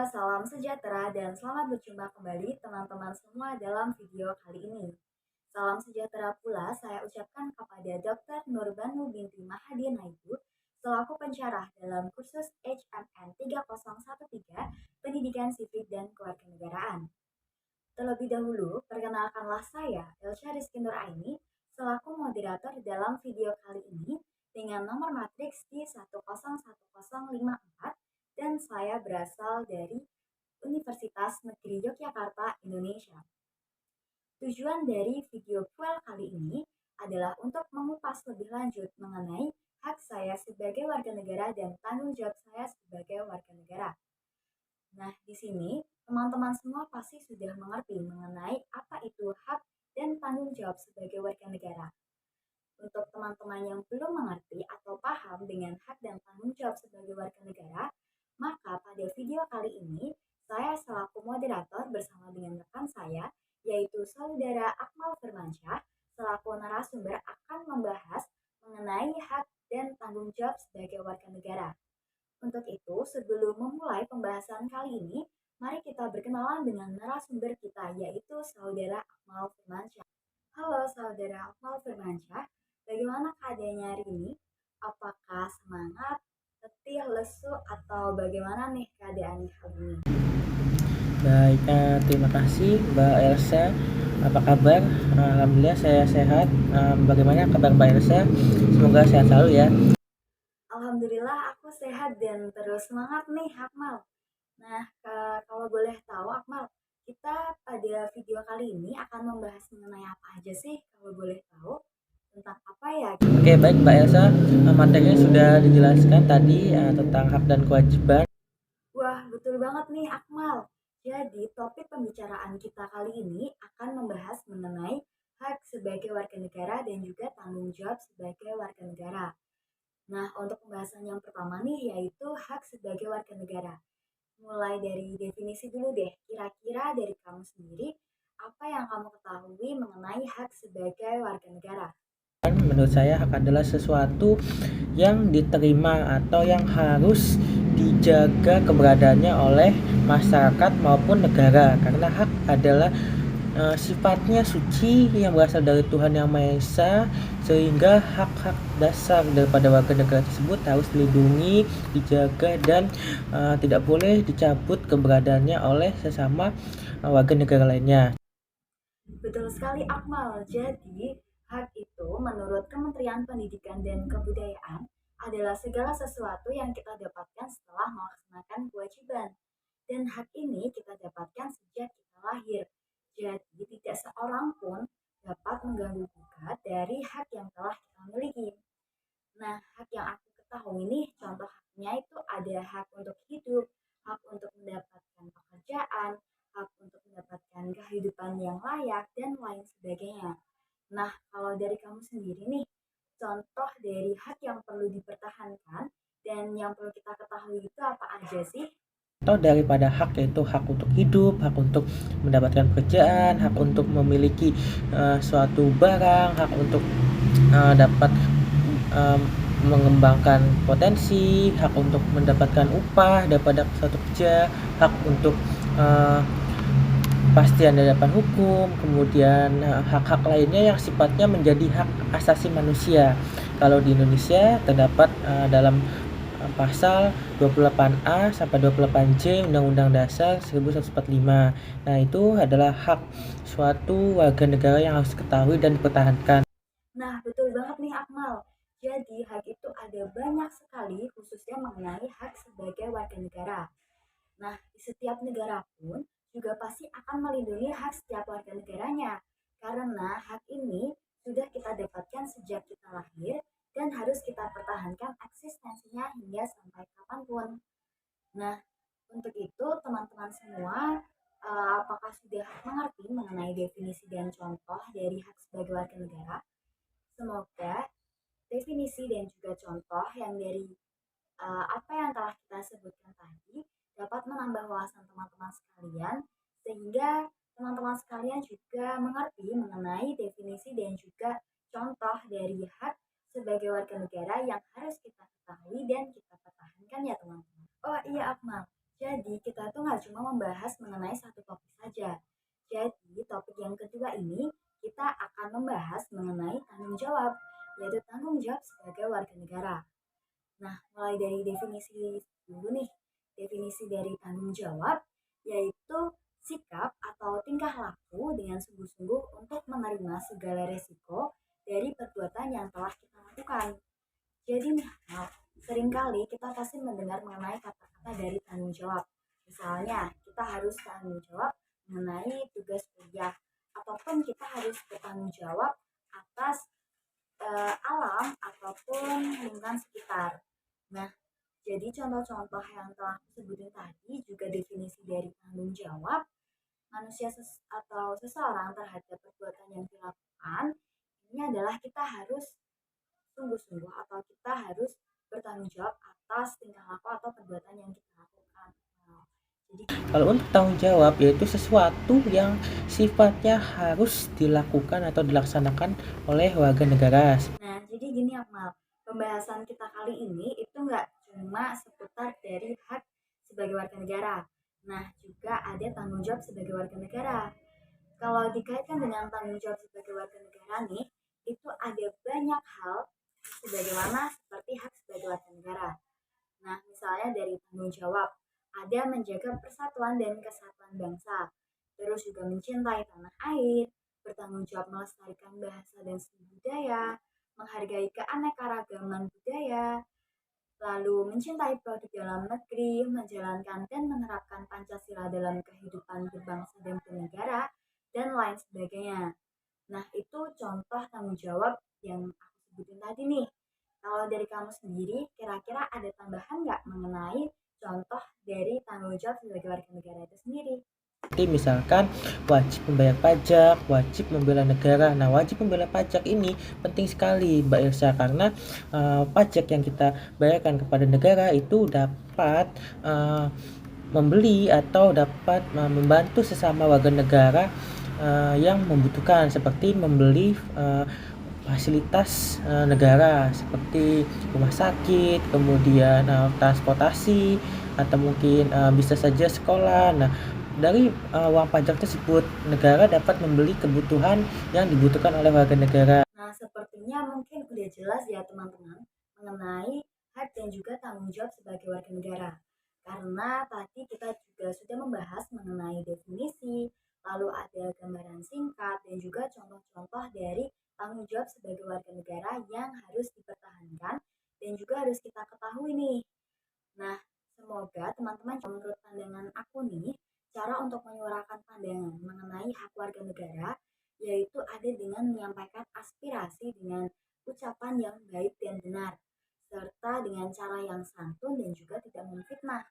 salam sejahtera dan selamat berjumpa kembali teman-teman semua dalam video kali ini. Salam sejahtera pula saya ucapkan kepada Dr. Nurbanu binti Mahadi Naibu selaku pensyarah dalam kursus HMN 3013 Pendidikan Sipil dan Kewarganegaraan. Terlebih dahulu, perkenalkanlah saya, Elsha Rizky Nuraini, selaku moderator dalam video kali ini dengan nomor matriks di 101054 dan saya berasal dari Universitas Negeri Yogyakarta, Indonesia. Tujuan dari video fuel kali ini adalah untuk mengupas lebih lanjut mengenai hak saya sebagai warga negara dan tanggung jawab saya sebagai warga negara. Nah, di sini teman-teman semua pasti sudah mengerti mengenai apa itu hak dan tanggung jawab sebagai warga negara. Untuk teman-teman yang belum mengerti atau paham dengan hak dan tanggung jawab sebagai warga negara, maka pada video kali ini saya selaku moderator bersama dengan rekan saya, yaitu Saudara Akmal Firmansyah, selaku narasumber akan membahas mengenai hak dan tanggung jawab sebagai warga negara. Untuk itu, sebelum memulai pembahasan kali ini, mari kita berkenalan dengan narasumber kita, yaitu Saudara Akmal Firmansyah. Halo Saudara Akmal Firmansyah, bagaimana keadaannya hari ini? Apakah semangat, letih, lesu, atau bagaimana nih keadaannya hari ini? Baik, terima kasih Mbak Elsa. Apa kabar? Alhamdulillah saya sehat. Bagaimana kabar Mbak Elsa? Semoga sehat selalu ya. Alhamdulillah aku sehat dan terus semangat nih Akmal. Nah, kalau boleh tahu Akmal, kita pada video kali ini akan membahas mengenai apa aja sih kalau boleh tahu? Tentang apa ya? Oke, baik Mbak Elsa. Materinya sudah dijelaskan tadi tentang hak dan kewajiban. Wah, betul banget nih Akmal. Jadi, topik pembicaraan kita kali ini akan membahas mengenai hak sebagai warga negara dan juga tanggung jawab sebagai warga negara. Nah, untuk pembahasan yang pertama nih yaitu hak sebagai warga negara. Mulai dari definisi dulu deh, kira-kira dari kamu sendiri, apa yang kamu ketahui mengenai hak sebagai warga negara? Menurut saya hak adalah sesuatu yang diterima atau yang harus dijaga keberadaannya oleh masyarakat maupun negara, karena hak adalah sifatnya suci yang berasal dari Tuhan Yang Maha Esa, sehingga hak-hak dasar daripada warga negara tersebut harus dilindungi, dijaga, dan tidak boleh dicabut keberadaannya oleh sesama warga negara lainnya. Betul sekali Akmal. Jadi, hak itu menurut Kementerian Pendidikan dan Kebudayaan adalah segala sesuatu yang kita dapatkan setelah melaksanakan kewajiban. Dan hak ini kita dapatkan sejak kita lahir. Jadi, tidak seorang pun dapat mengganggu gugat dari hak yang telah kita miliki. Nah, hak yang aku ketahui nih, contoh haknya itu ada hak untuk hidup, hak untuk mendapatkan pekerjaan, hak untuk mendapatkan kehidupan yang layak, dan lain sebagainya. Nah, kalau dari kamu sendiri nih, contoh dari hak yang perlu dipertahankan dan yang perlu kita ketahui itu apa aja sih? Atau daripada hak, yaitu hak untuk hidup, hak untuk mendapatkan pekerjaan, hak untuk memiliki suatu barang, hak untuk dapat mengembangkan potensi, hak untuk mendapatkan upah daripada suatu kerja, hak untuk pastian di hadapan hukum, kemudian hak-hak lainnya yang sifatnya menjadi hak asasi manusia. Kalau di Indonesia terdapat dalam pasal 28A sampai 28C Undang-Undang Dasar 1145. Nah, itu adalah hak suatu warga negara yang harus diketahui dan dipertahankan. Nah, betul banget nih Akmal. Jadi, hak itu ada banyak sekali khususnya mengenai hak sebagai warga negara. Nah, di setiap negara pun juga pasti akan melindungi hak setiap warga negaranya. Karena hak ini sudah kita dapatkan sejak kita lahir dan harus kita pertahankan eksistensinya hingga sampai kapanpun. Nah, untuk itu teman-teman semua, apakah sudah mengerti mengenai definisi dan contoh dari hak sebagai warga negara? Semoga definisi dan juga contoh yang dari apa yang telah kita sebutkan tadi dapat menambah wawasan teman-teman sekalian sehingga teman-teman sekalian juga mengerti mengenai definisi dan juga contoh dari hak sebagai warga negara yang harus kita ketahui dan kita pertahankan ya teman-teman. Oh iya Akmal, jadi kita tuh nggak membahas mengenai satu topik saja. Jadi, topik yang kedua ini kita akan membahas mengenai tanggung jawab, yaitu tanggung jawab sebagai warga negara. Nah, mulai dari definisi dulu nih. Definisi dari tanggung jawab yaitu sikap atau tingkah laku dengan sungguh-sungguh untuk menerima segala resiko dari perbuatan yang telah kita lakukan. Jadi nih, seringkali kita pasti mendengar mengenai kata-kata dari tanggung jawab. Misalnya, kita harus tanggung jawab mengenai tugas kuliah, ataupun kita harus bertanggung jawab atas alam ataupun lingkungan sekitar. Nah, jadi contoh-contoh yang telah aku sebutin tadi juga definisi dari tanggung jawab manusia atau seseorang terhadap perbuatan yang dilakukan. Ini adalah kita harus sungguh-sungguh atau kita harus bertanggung jawab atas tingkah laku atau perbuatan yang kita lakukan. Jadi Kalau untuk tanggung jawab yaitu sesuatu yang sifatnya harus dilakukan atau dilaksanakan oleh warga negara. Nah, jadi gini Akmal, pembahasan kita kali ini itu nggak cuma seputar dari hak sebagai warga negara. Nah, juga ada tanggung jawab sebagai warga negara. Kalau dikaitkan dengan tanggung jawab sebagai warga negara nih, itu ada banyak hal sebagaimana seperti hak sebagai warga negara. Nah, misalnya dari tanggung jawab, ada menjaga persatuan dan kesatuan bangsa, terus juga mencintai tanah air, bertanggung jawab melestarikan bahasa dan seni budaya, menghargai keanekaragaman budaya, lalu mencintai produk dalam negeri, menjalankan dan menerapkan Pancasila dalam kehidupan berbangsa dan bernegara, dan lain sebagainya. Nah, itu contoh tanggung jawab yang aku sebutin tadi nih. Kalau dari kamu sendiri, kira-kira ada tambahan nggak mengenai contoh dari tanggung jawab sebagai warga negara itu sendiri? Seperti misalkan wajib membayar pajak, wajib membela negara. Nah, wajib membela pajak ini penting sekali Mbak Ilsa karena pajak yang kita bayarkan kepada negara itu dapat membeli atau dapat membantu sesama warga negara yang membutuhkan seperti membeli fasilitas negara seperti rumah sakit, kemudian transportasi atau mungkin bisa saja sekolah. Nah, dari uang pajak tersebut negara dapat membeli kebutuhan yang dibutuhkan oleh warga negara. Nah, sepertinya mungkin udah jelas ya teman-teman mengenai hak dan juga tanggung jawab sebagai warga negara. Karena tadi kita juga sudah membahas mengenai definisi, lalu ada gambaran singkat dan juga contoh-contoh dari tanggung jawab sebagai warga negara yang harus dipertahankan dan juga harus kita ketahui nih. Nah, semoga teman-teman menurut pandangan aku nih, cara untuk menyuarakan pandangan mengenai hak warga negara yaitu ada dengan menyampaikan aspirasi dengan ucapan yang baik dan benar, serta dengan cara yang santun dan juga tidak memfitnah.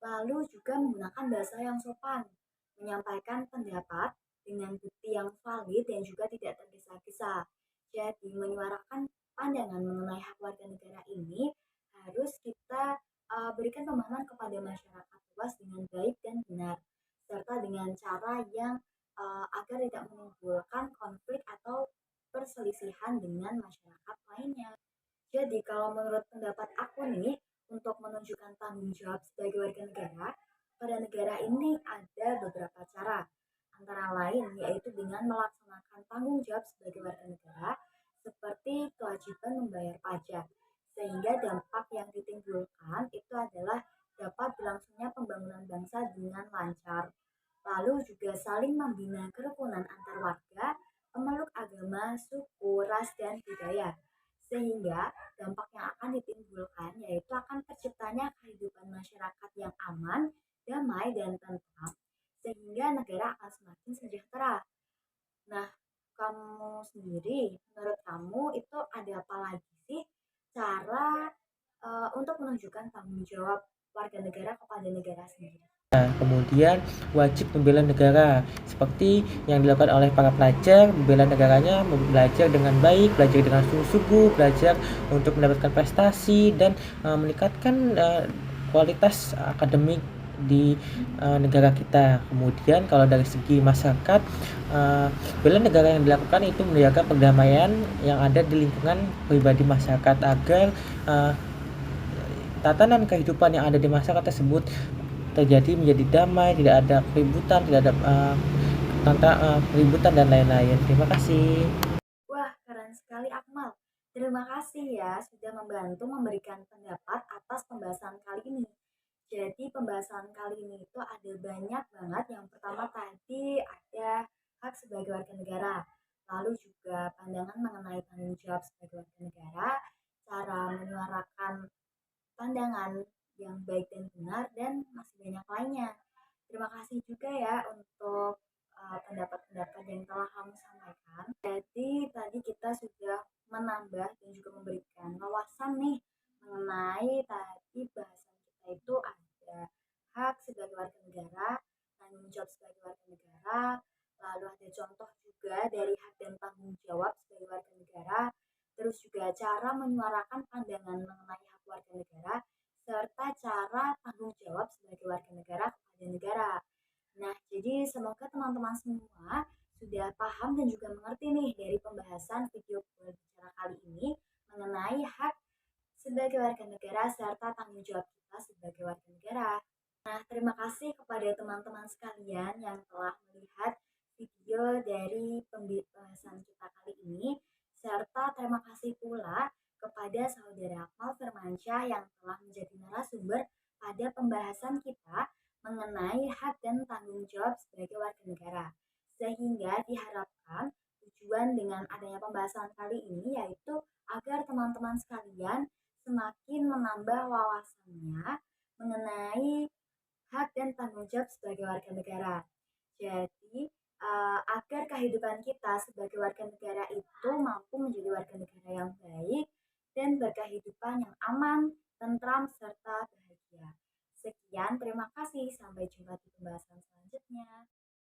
Lalu juga menggunakan bahasa yang sopan, menyampaikan pendapat dengan bukti yang valid dan juga tidak tergesa-gesa. Jadi menyuarakan pandangan mengenai hak warga negara ini harus kita berikan pemahaman kepada masyarakat luas dengan baik dan benar, serta dengan cara yang agar tidak menimbulkan konflik atau perselisihan dengan masyarakat lainnya. Jadi kalau menurut pendapat aku nih, untuk menunjukkan tanggung jawab sebagai warga negara, pada negara ini ada beberapa cara. Antara lain yaitu dengan melaksanakan tanggung jawab sebagai warga negara seperti kewajiban membayar pajak. Sehingga dampak yang ditimbulkan itu adalah dapat berlangsungnya pembangunan bangsa dengan lancar. Lalu juga saling membina kerukunan antar warga, pemeluk agama, suku, ras, dan budaya. Sehingga dampak yang akan ditimbulkan yaitu akan terciptanya kehidupan masyarakat yang aman, damai, dan tentram, sehingga negara akan semakin sejahtera. Nah, kamu sendiri, menurut kamu itu ada apa lagi sih cara untuk menunjukkan tanggung jawab warga negara kepada negara sendiri? Kemudian wajib membela negara seperti yang dilakukan oleh para pelajar, membela negaranya, belajar dengan baik, belajar dengan sungguh-sungguh, belajar untuk mendapatkan prestasi dan meningkatkan kualitas akademik di negara kita. Kemudian kalau dari segi masyarakat, bela negara yang dilakukan itu menjaga perdamaian yang ada di lingkungan pribadi masyarakat agar tatanan kehidupan yang ada di masyarakat tersebut terjadi menjadi damai, tidak ada keributan, tidak ada keributan dan lain-lain. Terima kasih. Wah, keren sekali Akmal. Terima kasih ya sudah membantu memberikan pendapat atas pembahasan kali ini. Jadi pembahasan kali ini itu ada banyak banget. Yang pertama tadi ada hak sebagai warga negara. Lalu juga pandangan mengenai tanggung jawab sebagai warga negara, cara menyuarakan pandangan yang baik dan benar, dan masih banyak lainnya. Terima kasih juga ya untuk pendapat-pendapat yang telah kamu sampaikan. Jadi tadi kita sudah menambah dan juga memberikan wawasan nih mengenai tadi bahasan kita itu ada hak sebagai warga negara, tanggung jawab sebagai warga negara, lalu ada contoh juga dari hak dan tanggung jawab sebagai warga negara, terus juga cara menyuarakan pandangan mengenai hak warga negara, serta cara tanggung jawab sebagai warga negara kepada negara. Nah, jadi semoga teman-teman semua sudah paham dan juga mengerti nih dari pembahasan video berbicara kali ini mengenai hak sebagai warga negara serta tanggung jawab kita sebagai warga negara. Nah, terima kasih kepada teman-teman sekalian yang telah melihat video dari pembahasan kita kali ini, serta terima kasih pula kepada saudara Akmal Firmansyah yang telah menjadi narasumber pada pembahasan kita mengenai hak dan tanggung jawab sebagai warga negara. Sehingga diharapkan tujuan dengan adanya pembahasan kali ini yaitu agar teman-teman sekalian semakin menambah wawasannya mengenai hak dan tanggung jawab sebagai warga negara. Jadi, agar kehidupan kita sebagai warga negara itu mampu menjadi warga negara yang baik dan berkehidupan yang aman, tentram, serta bahagia. Sekian, terima kasih. Sampai jumpa di pembahasan